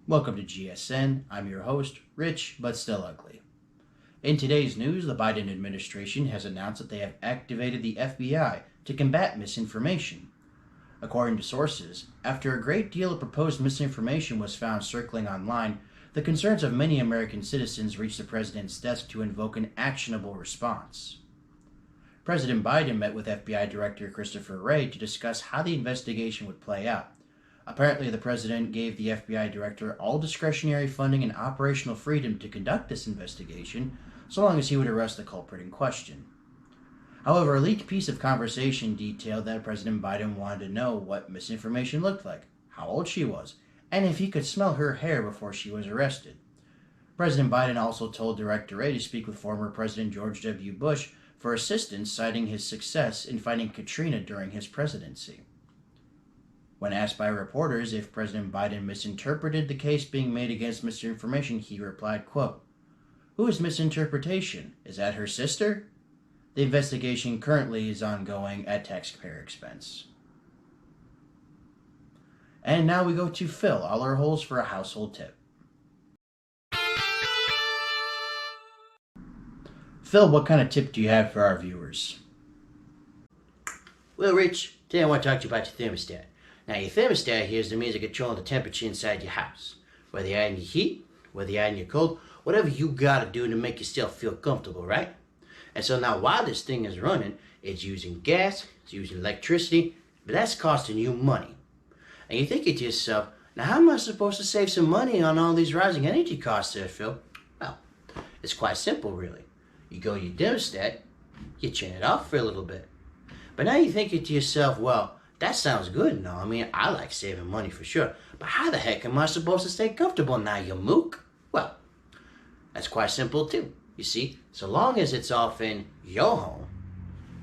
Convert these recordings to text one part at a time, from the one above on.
Welcome to GSN. I'm your host, Rich but still ugly. In today's news, the Biden administration has announced that they have activated the FBI to combat misinformation. According to sources, after a great deal of proposed misinformation was found circling online, the concerns of many American citizens reached the president's desk to invoke an actionable response. President Biden met with FBI Director Christopher Wray to discuss how the investigation would play out. Apparently, the president gave the FBI director all discretionary funding and operational freedom to conduct this investigation, so long as he would arrest the culprit in question. However, a leaked piece of conversation detailed that President Biden wanted to know what misinformation looked like, how old she was, and if he could smell her hair before she was arrested. President Biden also told Director Wray to speak with former President George W. Bush for assistance, citing his success in fighting Katrina during his presidency. When asked by reporters if President Biden misinterpreted the case being made against misinformation, he replied, quote, "Who is misinterpretation? Is that her sister?" The investigation currently is ongoing at taxpayer expense. And now we go to fill all our holes for a household tip. Phil, what kind of tip do you have for our viewers? Well, Rich, today I want to talk to you about your thermostat. Now, your thermostat here is the means of controlling the temperature inside your house. Whether you're adding your heat, whether you're adding your cold, whatever you gotta do to make yourself feel comfortable, right? And so now while this thing is running, it's using gas, it's using electricity, but that's costing you money. And you're thinking to yourself, now how am I supposed to save some money on all these rising energy costs there, Phil? Well, it's quite simple, really. You go to your thermostat, you turn it off for a little bit. But now you're thinking to yourself, well, that sounds good and all. I mean, I like saving money for sure. But how the heck am I supposed to stay comfortable now, you mook? Well, that's quite simple too. You see, so long as it's off in your home,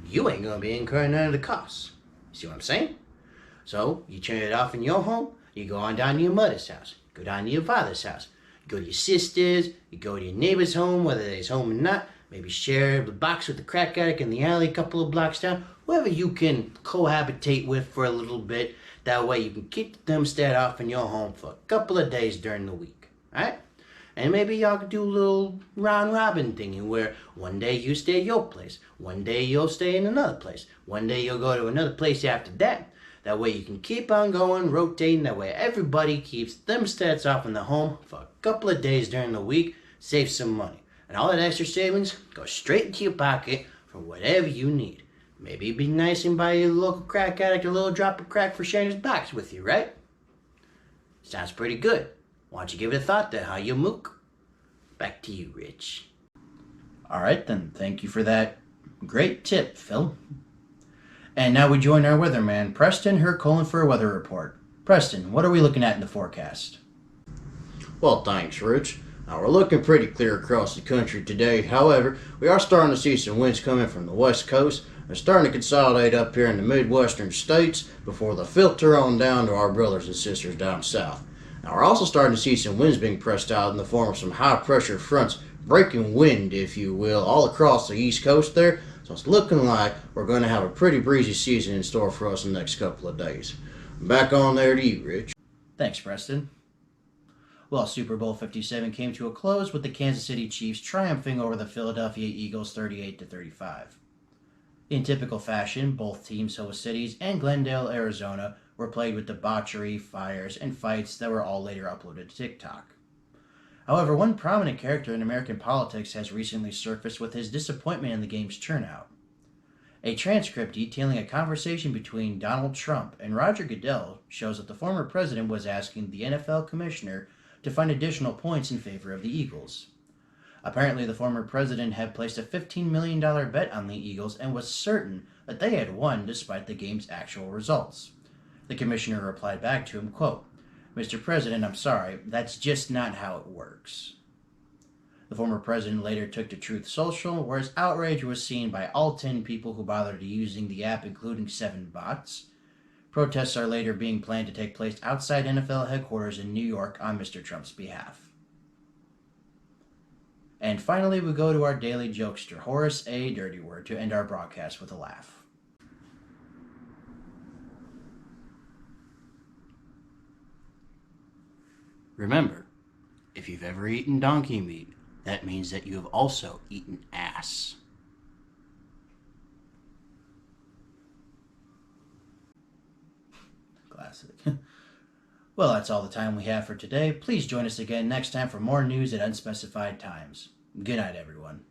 you ain't gonna be incurring none of the costs. See what I'm saying? So you turn it off in your home, you go on down to your mother's house, go down to your father's house, you go to your sister's, you go to your neighbor's home, whether they're home or not, maybe share the box with the crack addict in the alley a couple of blocks down, whoever you can cohabitate with for a little bit. That way you can keep the thermostat off in your home for a couple of days during the week, alright? And maybe y'all could do a little round robin thingy where one day you stay at your place, one day you'll stay in another place, one day you'll go to another place after that. That way you can keep on going, rotating, that way everybody keeps thermostats off in the home for a couple of days during the week, save some money. And all that extra savings goes straight into your pocket for whatever you need. Maybe it'd be nice and buy your local crack addict a little drop of crack for sharing his box with you, right? Sounds pretty good. Why don't you give it a thought there, huh, you mook? Back to you, Rich. Alright then, thank you for that great tip, Phil. And now we join our weatherman, Preston Hercolin, for a weather report. Preston, what are we looking at in the forecast? Well, thanks, Rich. Now, we're looking pretty clear across the country today. However, we are starting to see some winds coming from the west coast. They're starting to consolidate up here in the midwestern states before they filter on down to our brothers and sisters down south. Now, we're also starting to see some winds being pressed out in the form of some high pressure fronts, breaking wind, if you will, all across the east coast there. So it's looking like we're going to have a pretty breezy season in store for us in the next couple of days. Back on there to you, Rich. Thanks, Preston. Well, Super Bowl 57 came to a close with the Kansas City Chiefs triumphing over the Philadelphia Eagles 38-35. In typical fashion, both teams' host cities and Glendale, Arizona, were plagued with debauchery, fires, and fights that were all later uploaded to TikTok. However, one prominent character in American politics has recently surfaced with his disappointment in the game's turnout. A transcript detailing a conversation between Donald Trump and Roger Goodell shows that the former president was asking the NFL commissioner to find additional points in favor of the Eagles. Apparently, the former president had placed a $15 million bet on the Eagles and was certain that they had won despite the game's actual results. The commissioner replied back to him, quote, "Mr. President, I'm sorry, that's just not how it works." The former president later took to Truth Social, where his outrage was seen by all 10 people who bothered using the app, including 7 bots. Protests are later being planned to take place outside NFL headquarters in New York on Mr. Trump's behalf. And finally, we go to our daily jokester, Horace A. Dirty Word, to end our broadcast with a laugh. Remember, if you've ever eaten donkey meat, that means that you have also eaten ass. Classic. Well, that's all the time we have for today. Please join us again next time for more news at unspecified times. Good night, everyone.